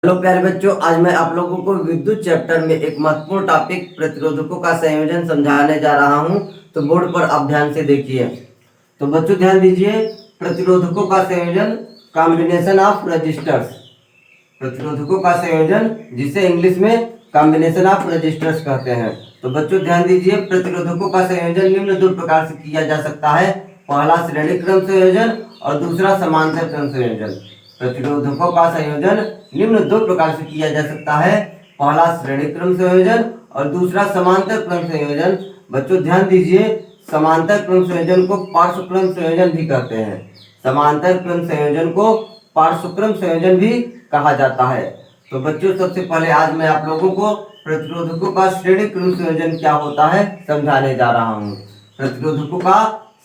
Hello प्यारे बच्चों, आज मैं आप लोगों को विद्युत चैप्टर में एक महत्वपूर्ण टॉपिक प्रतिरोधकों का संयोजन समझाने जा रहा हूं। तो बोर्ड पर आप ध्यान से देखिए। तो बच्चों ध्यान दीजिए, प्रतिरोधकों का संयोजन, कॉम्बिनेशन ऑफ रजिस्टर्स। प्रतिरोधकों का संयोजन, जिसे इंग्लिश में कॉम्बिनेशन ऑफ रजिस्टर्स कहते हैं। तो बच्चों ध्यान दीजिए, प्रतिरोधकों का संयोजन निम्न दो प्रकार से किया जा सकता है। पहला श्रेणी क्रम संयोजन और दूसरा समांतर क्रम संयोजन। प्रतिरोधकों का संयोजन निम्न दो प्रकार से किया जा सकता है। पहला श्रेणी क्रम संयोजन और दूसरा समांतर क्रम संयोजन। बच्चों ध्यान दीजिए, समांतर क्रम संयोजन को पार्श्व क्रम संयोजन भी कहते हैं। समांतर क्रम संयोजन को पार्श्व क्रम संयोजन भी कहा जाता है। तो बच्चों सबसे पहले आज मैं आप लोगों को प्रतिरोधकों का श्रेणी क्रम संयोजन क्या होता है समझाने जा रहा हूँ। प्रतिरोधकों का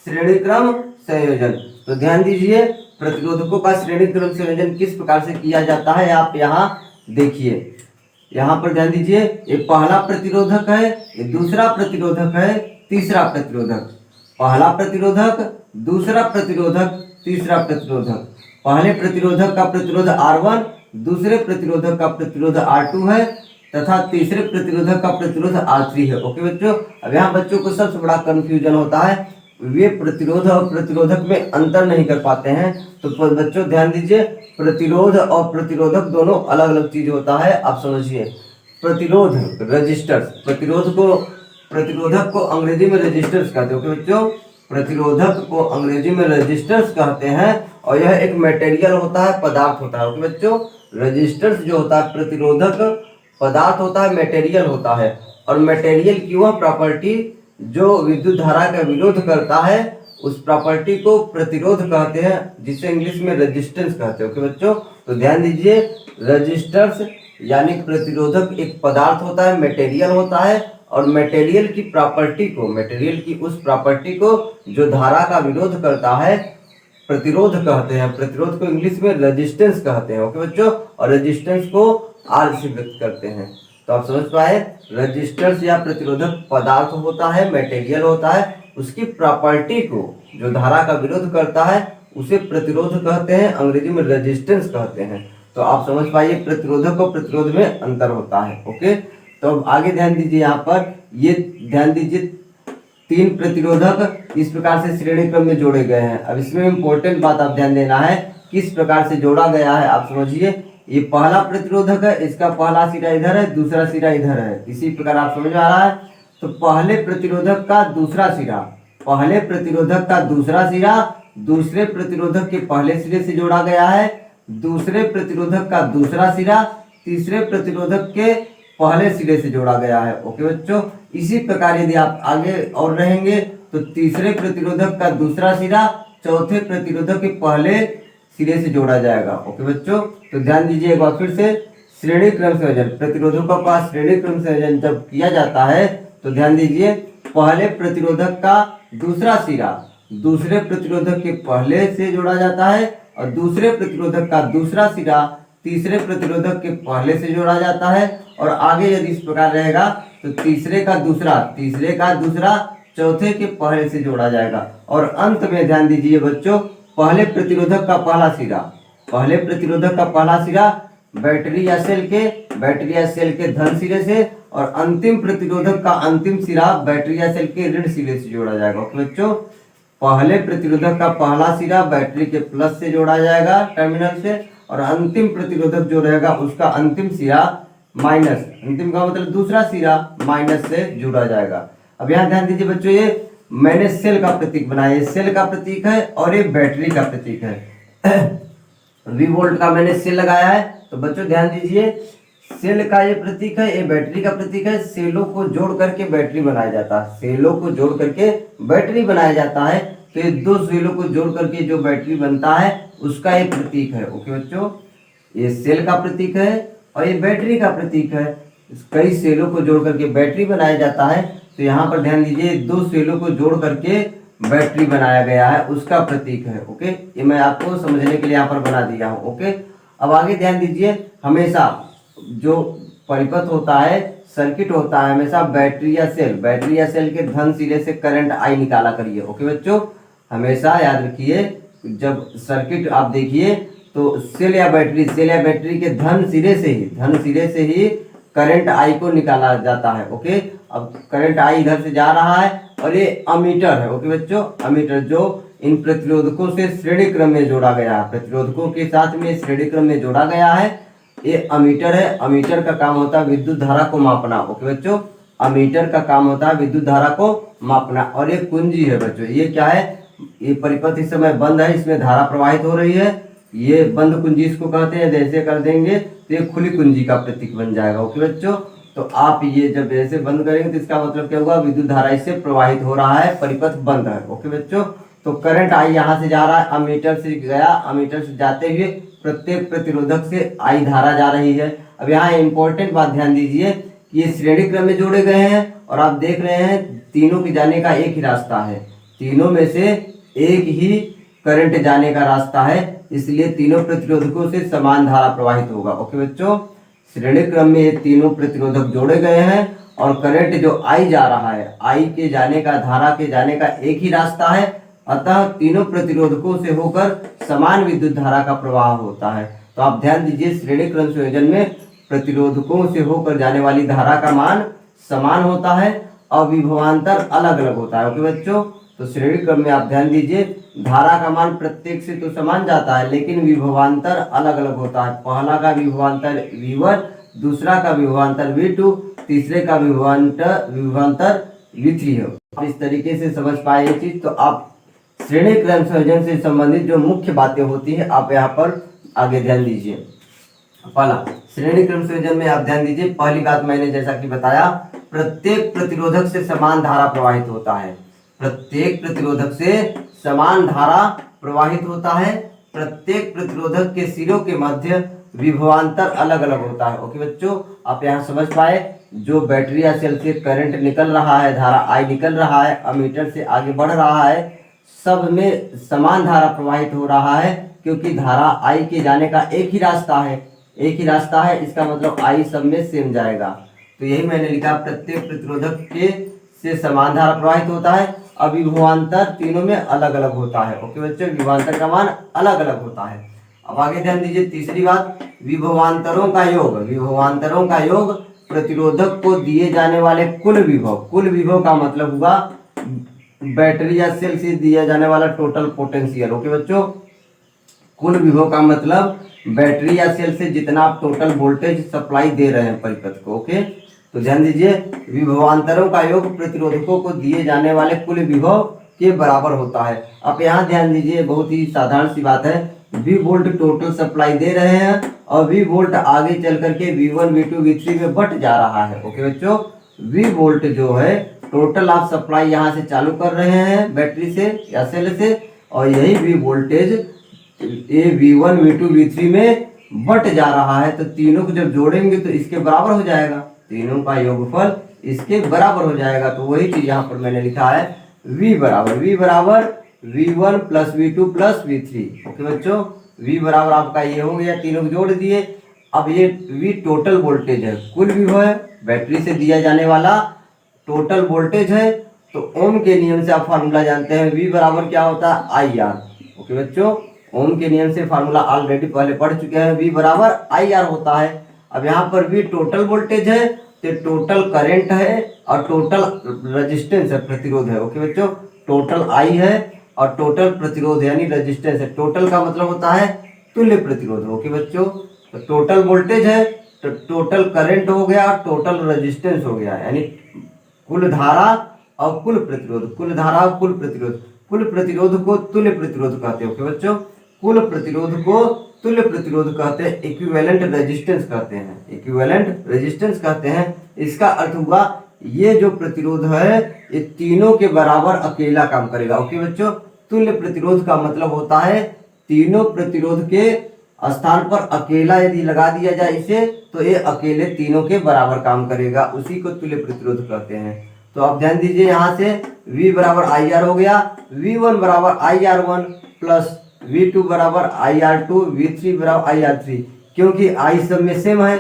श्रेणी क्रम संयोजन। तो ध्यान दीजिए, प्रतिरोधकों का श्रेणी क्रम संयोजन किस प्रकार से किया जाता है आप यहाँ देखिए। यहाँ पर ध्यान दीजिए, ये पहला प्रतिरोधक है, ये दूसरा प्रतिरोधक है, तीसरा प्रतिरोधक। पहला प्रतिरोधक, दूसरा प्रतिरोधक, तीसरा प्रतिरोधक। पहले प्रतिरोधक का प्रतिरोध R1, दूसरे प्रतिरोधक का प्रतिरोध R2 है तथा तीसरे प्रतिरोधक का प्रतिरोध R3 है। ओके बच्चों, अब यहाँ बच्चों को सबसे बड़ा कंफ्यूजन होता है, वे प्रतिरोध और प्रतिरोधक में अंतर नहीं कर पाते हैं। तो बच्चों ध्यान दीजिए, प्रतिरोध और प्रतिरोधक दोनों अलग अलग चीज होता है। आप समझिए, प्रतिरोध रजिस्टर्स, प्रतिरोधक को अंग्रेजी में रजिस्टर्स कहते हैं। ओके बच्चों, प्रतिरोधक को अंग्रेजी में रजिस्टर्स कहते हैं और यह एक मटेरियल होता है, पदार्थ होता है। ओके बच्चों, रजिस्टर्स जो होता है प्रतिरोधक पदार्थ होता है, मटेरियल होता है। और मटेरियल की वह प्रॉपर्टी जो विद्युत धारा का विरोध करता है, उस प्रॉपर्टी को प्रतिरोध कहते हैं, जिसे इंग्लिश में रेजिस्टेंस कहते हैं। ओके बच्चों, तो ध्यान दीजिए, रेजिस्टर्स यानी प्रतिरोधक एक पदार्थ होता है, मटेरियल होता है। और मटेरियल की प्रॉपर्टी को, मटेरियल की उस प्रॉपर्टी को जो धारा का विरोध करता है, प्रतिरोध कहते हैं। प्रतिरोध को इंग्लिश में रेजिस्टेंस कहते हैं। ओके बच्चों, और रेजिस्टेंस को आर से व्यक्त करते हैं। तो आप समझ पाए, रेजिस्टर्स या प्रतिरोधक पदार्थ होता है, मटेरियल होता है, उसकी प्रॉपर्टी को जो धारा का विरोध करता है उसे प्रतिरोध कहते हैं, अंग्रेजी में रेजिस्टेंस कहते हैं। तो आप समझ पाइए, प्रतिरोधक और प्रतिरोध में अंतर होता है। ओके, तो अब आगे ध्यान दीजिए, यहाँ पर ये ध्यान दीजिए, तीन प्रतिरोधक इस प्रकार से श्रेणी क्रम में जोड़े गए हैं। अब इसमें इंपॉर्टेंट बात आप ध्यान देना है, किस प्रकार से जोड़ा गया है आप समझिए। ये पहला प्रतिरोधक है, इसका पहला सिरा इधर है, दूसरा सिरा इधर है। इसी प्रकार आप समझ में आ रहा है। तो पहले प्रतिरोधक का दूसरा सिरा, पहले प्रतिरोधक का दूसरा सिरा दूसरे प्रतिरोधक के पहले सिरे से जोड़ा गया है। दूसरे प्रतिरोधक का दूसरा सिरा तीसरे प्रतिरोधक के पहले सिरे से जोड़ा गया है। ओके बच्चों, इसी प्रकार यदि आप आगे और रहेंगे तो तीसरे प्रतिरोधक का दूसरा सिरा चौथे प्रतिरोधक के पहले सिरे से जोड़ा जाएगा। ओके बच्चों, तो ध्यान दीजिए एक बार फिर से, श्रेणी क्रम संयोजन, प्रतिरोधकों का श्रेणी क्रम संयोजन जब किया जाता है तो ध्यान दीजिए, पहले प्रतिरोधक का दूसरा सिरा दूसरे प्रतिरोधक के पहले से जोड़ा जाता है और दूसरे प्रतिरोधक का दूसरा सिरा तीसरे प्रतिरोधक के पहले से जोड़ा जाता है। और आगे यदि इस प्रकार रहेगा तो तीसरे का दूसरा चौथे के पहले से जोड़ा जाएगा। और अंत में ध्यान दीजिए बच्चों, पहले प्रतिरोधक का पहला सिरा बैटरी या सेल के धन सिरे से और अंतिम प्रतिरोधक का अंतिम सिरा बैटरी या सेल के ऋण सिरे से जोड़ा जाएगा। ओके बच्चों, पहले प्रतिरोधक का पहला सिरा बैटरी के प्लस से जोड़ा जाएगा टर्मिनल से, और अंतिम प्रतिरोधक जो रहेगा उसका अंतिम सिरा माइनस, अंतिम का मतलब दूसरा सिरा माइनस से जुड़ा जाएगा। अब यहाँ ध्यान दीजिए बच्चों, ये मैंने सेल का प्रतीक बनाया, ये सेल का प्रतीक है और ये बैटरी का प्रतीक है। V वोल्ट का मैंने सेल लगाया है। तो बच्चों ध्यान दीजिए, सेल का ये प्रतीक है, ये बैटरी का प्रतीक है। सेलों को जोड़ करके बैटरी बनाया जाता है, सेलों को जोड़ करके बैटरी बनाया जाता है। तो ये दो सेलों को जोड़ करके जो बैटरी बनता है उसका एक प्रतीक है। ओके बच्चों, ये सेल का प्रतीक है और ये बैटरी का प्रतीक है। कई सेलों को जोड़ करके बैटरी बनाया जाता है। तो यहाँ पर ध्यान दीजिए, दो सेलों को जोड़ करके बैटरी बनाया गया है, उसका प्रतीक है। ओके, ये मैं आपको समझने के लिए यहाँ पर बना दिया हूँ। ओके, अब आगे ध्यान दीजिए, हमेशा जो परिपथ होता है, सर्किट होता है, हमेशा बैटरी या सेल के धन सिरे से करंट आई निकाला करिए। ओके बच्चों, हमेशा याद रखिए, जब सर्किट आप देखिए तो सेल या बैटरी के धन सिरे से ही करंट आई को निकाला जाता है। ओके, अब करंट आई इधर से जा रहा है और ये अमीटर है। ओके बच्चों, अमीटर जो इन प्रतिरोधकों से श्रेणी क्रम में जोड़ा गया है, प्रतिरोधकों के साथ में श्रेणी क्रम में जोड़ा गया है, ये अमीटर है। अमीटर का काम होता है विद्युत धारा को मापना। ओके बच्चों, अमीटर का काम होता है विद्युत धारा को मापना। और ये कुंजी है बच्चों, ये क्या है, ये परिपथ इस समय बंद है, इसमें धारा प्रवाहित हो रही है, ये बंद कुंजी इसको कहते हैं। जैसे कर देंगे तो ये खुली कुंजी का प्रतीक बन जाएगा। ओके बच्चों, तो आप ये जब ऐसे बंद करेंगे तो इसका मतलब क्या होगा, विद्युत धारा इससे प्रवाहित हो रहा है, परिपथ बंद है। ओके बच्चों, तो करंट आई यहाँ से जा रहा है, अमीटर से गया, अमीटर से जाते हुए प्रत्येक प्रतिरोधक से आई धारा जा रही है। अब यहाँ इंपॉर्टेंट बात ध्यान दीजिए कि ये श्रेणी क्रम में जोड़े गए हैं और आप देख रहे हैं तीनों के जाने का एक ही रास्ता है, तीनों में से एक ही करंट जाने का रास्ता है, इसलिए तीनों प्रतिरोधकों से समान धारा प्रवाहित होगा। ओके बच्चों, श्रेणी क्रम में ये तीनों प्रतिरोधक जोड़े गए हैं और करंट जो आई जा रहा है, आई के जाने का, धारा के जाने का एक ही रास्ता है, अतः तीनों प्रतिरोधकों से होकर समान विद्युत धारा का प्रवाह होता है। तो आप ध्यान दीजिए, श्रेणी क्रम संयोजन में प्रतिरोधकों से होकर जाने वाली धारा का मान समान होता है और विभवांतर अलग अलग होता है। ओके बच्चों, तो श्रेणी क्रम में आप ध्यान दीजिए, धारा का मान प्रत्येक से तो समान जाता है लेकिन विभवांतर अलग अलग होता है। पहला का विभवांतर V1, दूसरा का विभवांतर V2, तीसरे का विभवांतर V3 है। आप इस तरीके से समझ पाए ये चीज, तो आप श्रेणी क्रम संयोजन से संबंधित जो मुख्य बातें होती है आप यहाँ पर आगे ध्यान दीजिए। पहला, श्रेणी क्रम संयोजन में आप ध्यान दीजिए, पहली बात मैंने जैसा कि बताया, प्रत्येक प्रतिरोधक से समान धारा प्रवाहित होता है, प्रत्येक प्रतिरोधक से समान धारा प्रवाहित होता है, प्रत्येक प्रतिरोधक के सिरों के मध्य विभवांतर अलग अलग होता है। ओके बच्चों, आप यहाँ समझ पाए, जो बैटरी या सेल से करंट निकल रहा है, धारा आई निकल रहा है, अमीटर से आगे बढ़ रहा है, सब में समान धारा प्रवाहित हो रहा है क्योंकि धारा आई के जाने का एक ही रास्ता है, एक ही रास्ता है, इसका मतलब आई सब में सेम जाएगा। तो यही मैंने लिखा, प्रत्येक प्रतिरोधक के से समान धारा प्रवाहित होता है, अब विभवांतर तीनों में अलग अलग होता है। ओके बच्चों, विभवांतर का मान अलग अलग होता है। अब आगे ध्यान दीजिए, तीसरी बात, विभवांतरों का योग प्रतिरोधक को दिए जाने वाले कुल विभव का मतलब हुआ बैटरी या सेल से दिया जाने वाला टोटल पोटेंशियल। ओके बच्चों, कुल विभव का मतलब बैटरी या सेल से जितना आप टोटल वोल्टेज सप्लाई दे रहे हैं परिपथ को। ओके, तो ध्यान दीजिए, विभवांतरों का योग प्रतिरोधकों को दिए जाने वाले कुल विभव के बराबर होता है। आप यहाँ ध्यान दीजिए, बहुत ही साधारण सी बात है, V वोल्ट टोटल सप्लाई दे रहे हैं और V वोल्ट आगे चल करके V1, V2, V3 में बट जा रहा है। ओके बच्चों, V वोल्ट जो है टोटल आप सप्लाई यहाँ से चालू कर रहे हैं बैटरी से या सेल से, और यही V वोल्टेज ये V1, V2, V3 में बट जा रहा है, तो तीनों को जब जोड़ेंगे तो इसके बराबर हो जाएगा, तीनों का योगफल इसके बराबर हो जाएगा। तो वही चीज यहाँ पर मैंने लिखा है, V बराबर V1 plus V2 plus V3। Okay बच्चों, V बराबर आपका ये हो गया, तीनों को जोड़ दिए। अब ये V टोटल वोल्टेज है, कुल विभव है, बैटरी से दिया जाने वाला टोटल वोल्टेज है। तो ओम के नियम से आप फार्मूला जानते हैं, V बराबर क्या होता है, IR। ओके बच्चों, ओम के नियम से फार्मूला ऑलरेडी पहले पढ़ चुके हैं, V बराबर IR होता है। अब यहाँ पर V टोटल वोल्टेज है, तो टोटल करंट है और टोटल रेजिस्टेंस है, प्रतिरोध है। ओके बच्चों, टोटल I है और टोटल प्रतिरोध यानी रेजिस्टेंस है। टोटल का मतलब होता है तुल्य प्रतिरोध। ओके बच्चों, तो टोटल वोल्टेज है तो टोटल करंट हो गया और टोटल रेजिस्टेंस हो गया, यानी कुल धारा और कुल प्रतिरोध, कुल धारा और कुल प्रतिरोध। कुल प्रतिरोध को तुल्य प्रतिरोध कहते हैं। ओके बच्चों, कुल प्रतिरोध को तुल्य प्रतिरोध कहते हैं, इक्विवेलेंट रेजिस्टेंस कहते हैं, इक्विवेलेंट रेजिस्टेंस कहते हैं। इसका अर्थ हुआ ये जो प्रतिरोध है ये तीनों के बराबर अकेला काम करेगा। ओके बच्चों, तुल्य प्रतिरोध का मतलब होता है तीनों प्रतिरोध के स्थान पर अकेला यदि लगा दिया जाए इसे, तो ये अकेले तीनों के बराबर काम करेगा, उसी को तुल्य प्रतिरोध कहते हैं। तो आप ध्यान दीजिए, यहाँ से V बराबर IR हो गया, V1 बराबर IR1 प्लस V2 बराबर IR2, V3 बराबर IR3, क्योंकि I सब में सेम है,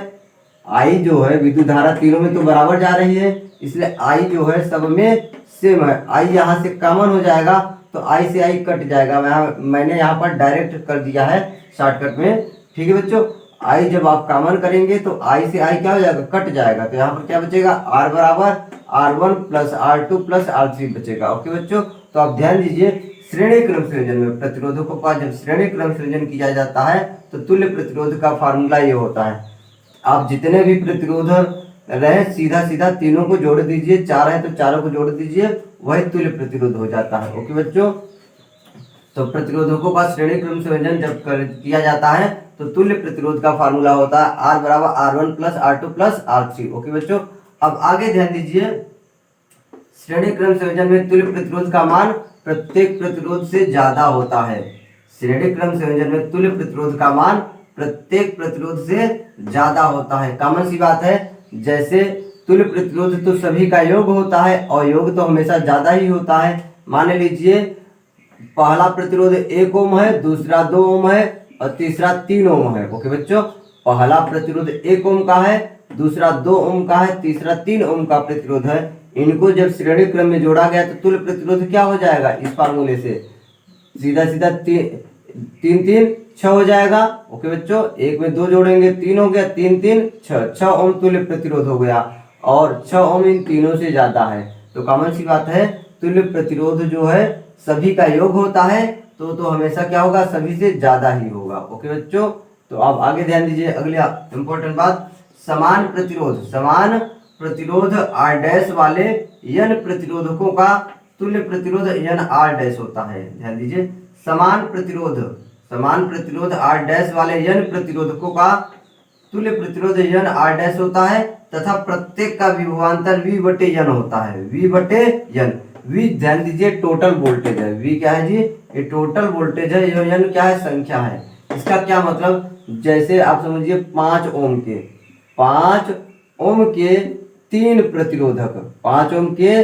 I जो है विद्युत धारा तीनों में तो बराबर जा रही है, इसलिए I जो है सब में सेम है। I यहाँ से कॉमन हो जाएगा तो आई से आई कट जाएगा। मैंने यहाँ पर डायरेक्ट कर दिया है शॉर्टकट में। ठीक है बच्चों, आई जब आप कॉमन करेंगे तो आई से आई क्या हो जाएगा, कट जाएगा। तो यहाँ पर क्या बचेगा, आर बराबर R1 plus R2 plus R3 बचेगा। ओके बच्चों, तो आप ध्यान दीजिए, श्रेणी क्रम संयोजन में प्रतिरोधकों का जब श्रेणी क्रम संयोजन किया जाता है तो तुल्य प्रतिरोध का फार्मूला ये होता है। आप जितने भी प्रतिरोध रहे सीधा सीधा तीनों को जोड़ दीजिए, 4 है तो चारों को जोड़ दीजिए, वही तुल्य प्रतिरोध हो जाता है। ओके बच्चों, तो प्रतिरोधकों का श्रेणी क्रम संयोजन जब किया जाता है तो तुल्य प्रतिरोध का फार्मूला होता है R बराबर R1 plus R2 plus R3। Okay बच्चों, अब आगे ध्यान दीजिए, श्रेणी क्रम संयोजन में तुल्य प्रतिरोध का मान प्रत्येक प्रतिरोध से ज्यादा होता है। श्रेणी क्रम संयोजन में तुल्य प्रतिरोध का मान प्रत्येक प्रतिरोध से ज्यादा होता है। कॉमन सी बात है, जैसे तुल्य प्रतिरोध तो सभी का योग होता है और योग तो हमेशा ज्यादा ही होता है। मान लीजिए पहला प्रतिरोध 1 ओम है, दूसरा 2 ओम है और तीसरा 3 ओम है। ओके बच्चों, पहला प्रतिरोध 1 ओम का है, दूसरा 2 ओम का है, तीसरा 3 ओम का प्रतिरोध है। इनको जब श्रेणी क्रम में जोड़ा गया तो तुल्य प्रतिरोध क्या हो जाएगा, इस फार्मूले से सीधा सीधा 3 3 6 हो जाएगा। ओके बच्चों, एक में 2 जोड़ेंगे 3 हो गया, 3 3 6 ओम तुल्य प्रतिरोध हो गया और 6 ओम इन तीनों से ज्यादा है। तो कॉमन सी बात है, तुल्य प्रतिरोध जो है सभी का योग होता है तो हमेशा क्या होगा, सभी से ज्यादा ही होगा। ओके बच्चों, तो आप आगे ध्यान दीजिए, अगली इंपॉर्टेंट बात, समान प्रतिरोध R डैश वाले n प्रतिरोधकों का तुल्य प्रतिरोध n R डैश होता है। ध्यान दीजिए, समान प्रतिरोध R डैश वाले n प्रतिरोधकों का तुल्य प्रतिरोध n R डैश होता है तथा प्रत्येक का विभवांतर V बटे n होता है। V बटे n, V ध्यान दीजिए टोटल वोल्टेज है। V क्या है जी, ये टोटल वोल्टेज है, ये n क्या है, संख्या है। इसका क्या मतलब, जैसे आप समझिए 5 ओम के 3 प्रतिरोधक, 5 ओम के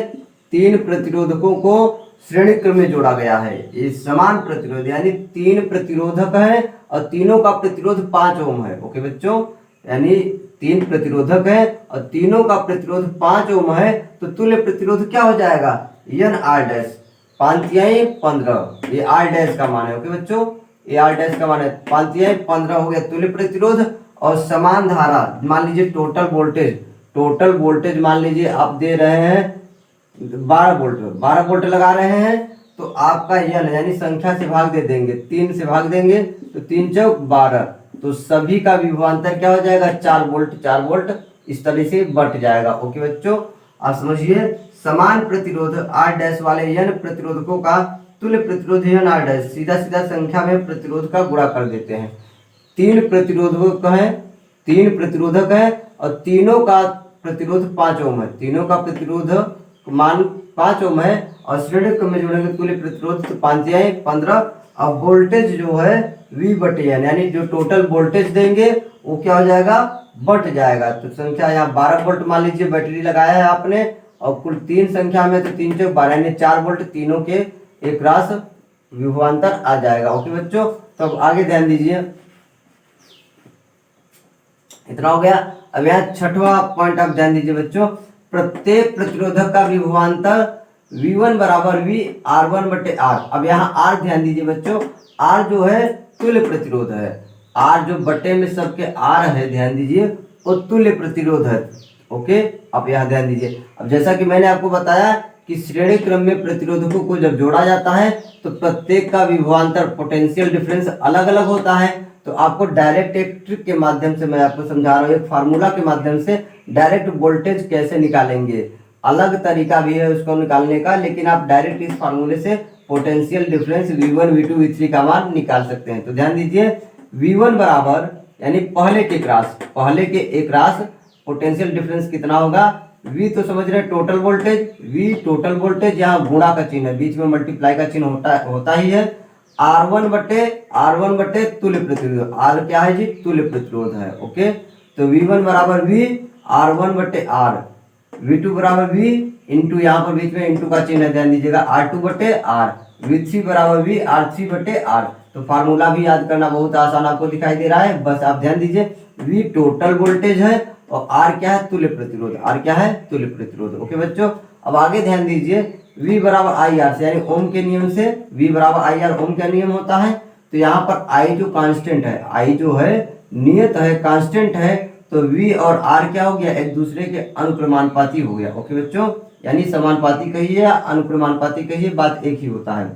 3 प्रतिरोधकों को श्रेणी क्रम में जोड़ा गया है। ये समान प्रतिरोध यानी 3 प्रतिरोधक है और तीनों का प्रतिरोध 5 ओम है। ओके बच्चों, यानी 3 प्रतिरोधक है और तीनों का प्रतिरोध 5 ओम है तो तुल्य प्रतिरोध क्या हो जाएगा, n R डैश, 5 तिहाई 15, ये R डैश का मान है। ओके बच्चों, ये R डैश का मान है, 5 तिहाई 15 हो गया तुल्य प्रतिरोध। और समान धारा, मान लीजिए टोटल वोल्टेज मान लीजिए आप दे रहे हैं 12 वोल्ट लगा रहे हैं तो आपका n यानी संख्या से भाग दे देंगे, 3 से भाग देंगे तो 3 चौक 12, तो सभी का विभवांतर क्या हो जाएगा, 4 वोल्ट इस तरह से बट जाएगा। ओके बच्चों, आप समझिए, समान प्रतिरोध R डैश वाले n प्रतिरोधकों का तुल्य प्रतिरोध n R डैश, सीधा सीधा संख्या में प्रतिरोध का गुणा कर देते हैं। 3 प्रतिरोधक है और तीनों का प्रतिरोध 5 ओम है, तीनों का प्रतिरोध मान 5 ओम है और श्रेणी क्रम में जोड़ेंगे तुल्य प्रतिरोध तो 5 तिहाई 15। अब वोल्टेज जो है V बटे n, यानी जो टोटल वोल्टेज देंगे वो क्या हो जाएगा, बट जाएगा। तो संख्या यहाँ 12 वोल्ट मान लीजिए बैटरी लगाया है आपने और कुल 3 संख्या में तो 3 चौक 12 यानी 4 वोल्ट तीनों के एक रास विभवांतर आ जाएगा। ओके बच्चों, तो अब आगे ध्यान दीजिए, इतना हो गया। अब यहाँ 6वां पॉइंट आप ध्यान दीजिए बच्चों, प्रत्येक प्रतिरोधक का विभवांतर V1 बराबर V R1 बटे R। अब यहाँ R ध्यान दीजिए बच्चों, R जो है तुल्य प्रतिरोध है, R जो बटे में सबके R है, ध्यान दीजिए वो तुल्य प्रतिरोध है। ओके, अब यहाँ ध्यान दीजिए, अब जैसा कि मैंने आपको बताया कि श्रेणी क्रम में प्रतिरोधकों को जब जोड़ा जाता है तो प्रत्येक का विभवांतर पोटेंशियल डिफरेंस अलग अलग होता है। तो आपको डायरेक्ट एक ट्रिक के माध्यम से मैं आपको समझा रहा हूँ, एक फार्मूला के माध्यम से डायरेक्ट वोल्टेज कैसे निकालेंगे। अलग तरीका भी है उसको निकालने का, लेकिन आप डायरेक्ट इस फार्मूले से potential difference V1 V2 V3 का मान निकाल सकते हैं। तो ध्यान दीजिए, V1 बराबर यानी पहले के एक रास पोटेंशियल डिफरेंस कितना होगा, V तो समझ रहे हैं total voltage, V total voltage, यहाँ गुणा का चिन्ह है, बीच में मल्टीप्लाई का चिन्ह होता ही है। R1 बटे तुल्य प्रतिरोध, R क्या है जी, तुल्य प्रतिरोध है। ओके, तो V1 बराबर V R1 बटे R, V2 बराबर V इंटू, यहाँ पर बीच में इंटू का चिन्ह है, ध्यान दीजिएगा, R2 बटे R, V3 बराबर V R3 बटे R। तो फार्मूला भी याद करना बहुत आसान आपको दिखाई दे रहा है, बस आप ध्यान दीजिए, V टोटल वोल्टेज है और R क्या है, तुल्य प्रतिरोध, R क्या है, तुल्य प्रतिरोध। ओके बच्चों, अब आगे ध्यान दीजिए, V बराबर आई आर से, यानी ओम के नियम से V बराबर आई आर ओम का नियम होता है। तो यहाँ पर I जो कांस्टेंट है, I जो है नियत है, कांस्टेंट है, तो V और R क्या हो गया, एक दूसरे के अनुक्रमानुपाती हो गया। ओके बच्चों, यानी समानुपाती कहिए या अनुक्रमानुपाती कहिए, बात एक ही होता है।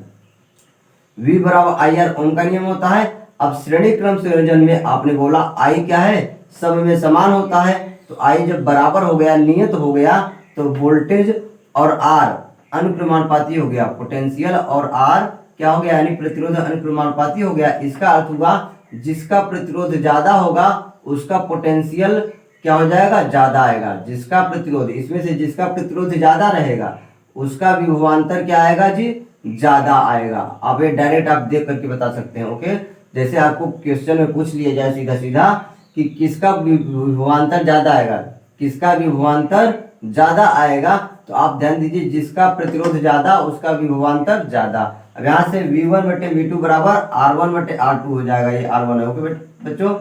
V बराबर आई आर ओम का नियम होता है। अब श्रेणी क्रम संयोजन में आपने बोला I क्या है, सब में समान होता है, तो I जब बराबर हो गया, नियत हो गया, तो वोल्टेज और R अनुक्रमानुपाती हो गया, पोटेंशियल और R क्या हो गया, यानी प्रतिरोध अनुक्रमानुपाती हो गया। इसका अर्थ हुआ जिसका प्रतिरोध ज्यादा होगा उसका पोटेंशियल क्या हो जाएगा, ज्यादा आएगा। जिसका प्रतिरोध, इसमें से जिसका प्रतिरोध ज्यादा रहेगा उसका विभवांतर क्या आएगा जी, ज्यादा आएगा। आप ये डायरेक्ट आप देख करके बता सकते हैं। ओके, जैसे आपको क्वेश्चन में पूछ लिया जाए सीधा सीधा कि किसका विभवांतर ज्यादा आएगा, किसका विभवांतर ज्यादा आएगा, तो आप ध्यान दीजिए जिसका प्रतिरोध ज्यादा उसका विभवांतर ज्यादा। अब यहाँ से V1 बटे V2 बराबर R1 बटे R2 हो जाएगा, ये R1 है। ओके बच्चों,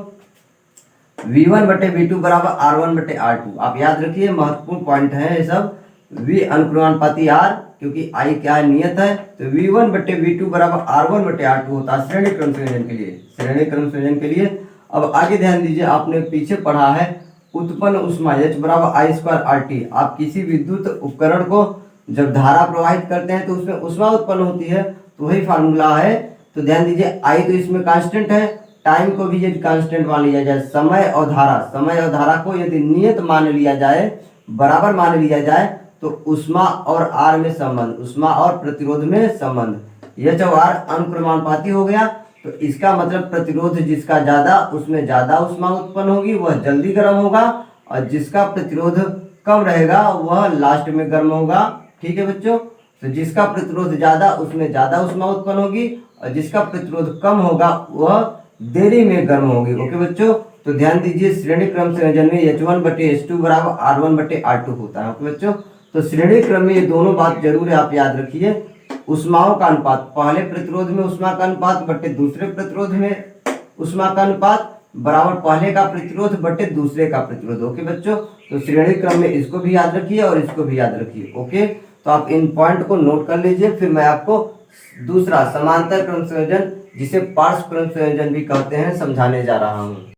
V1 बटे V2 बराबर R1 बटे R2, आप याद रखिए, महत्वपूर्ण पॉइंट है ये सब। V अनुक्रमानुपाती R, क्योंकि I क्या है, नियत है, तो V1 बटे V2 बराबर R1 बटे R2 होता है श्रेणी क्रम संयोजन के लिए, श्रेणी क्रम संयोजन के लिए। अब आगे ध्यान दीजिए, आपने पीछे पढ़ा है उत्पन्न उष्मा H बराबर I स्क्वायर RT। आप किसी विद्युत उपकरण को जब धारा प्रवाहित करते हैं तो उसमें उष्मा उत्पन्न होती है, तो वही फार्मूला है। तो ध्यान दीजिए I तो इसमें कांस्टेंट है, टाइम को भी यदि कांस्टेंट मान लिया जाए, समय और धारा को यदि नियत मान लिया जाए, बराबर मान लिया जाए, तो उष्मा और R में संबंध, उष्मा और प्रतिरोध में संबंध, H और R अनुक्रमानुपाती हो गया। तो इसका मतलब प्रतिरोध जिसका ज्यादा उसमें ज्यादा उष्मा उत्पन्न होगी, वह जल्दी गर्म होगा, और जिसका प्रतिरोध कम रहेगा वह लास्ट में गर्म होगा। ठीक है बच्चों, तो जिसका प्रतिरोध ज्यादा उसमें ज्यादा उष्मा उत्पन्न होगी, और जिसका प्रतिरोध कम होगा वह देरी में गर्म होगी। ओके बच्चों, तो ध्यान दीजिए श्रेणी क्रम संयोजन में H1 बटे H2 बराबर R1 बटे R2 होता है। ओके बच्चों, तो श्रेणी क्रम में ये दोनों बात जरूर है, आप याद रखिए। उष्माओं का अनुपात, पहले प्रतिरोध में उष्मा का अनुपात बटे दूसरे प्रतिरोध में उष्मा का अनुपात बराबर पहले का प्रतिरोध बटे दूसरे का प्रतिरोध। ओके बच्चों, तो श्रेणी क्रम में इसको भी याद रखिए और इसको भी याद रखिए। ओके, तो आप इन पॉइंट को नोट कर लीजिए, फिर मैं आपको दूसरा समांतर क्रम संयोजन, जिसे पार्श्व क्रम संयोजन भी कहते हैं, समझाने जा रहा हूँ।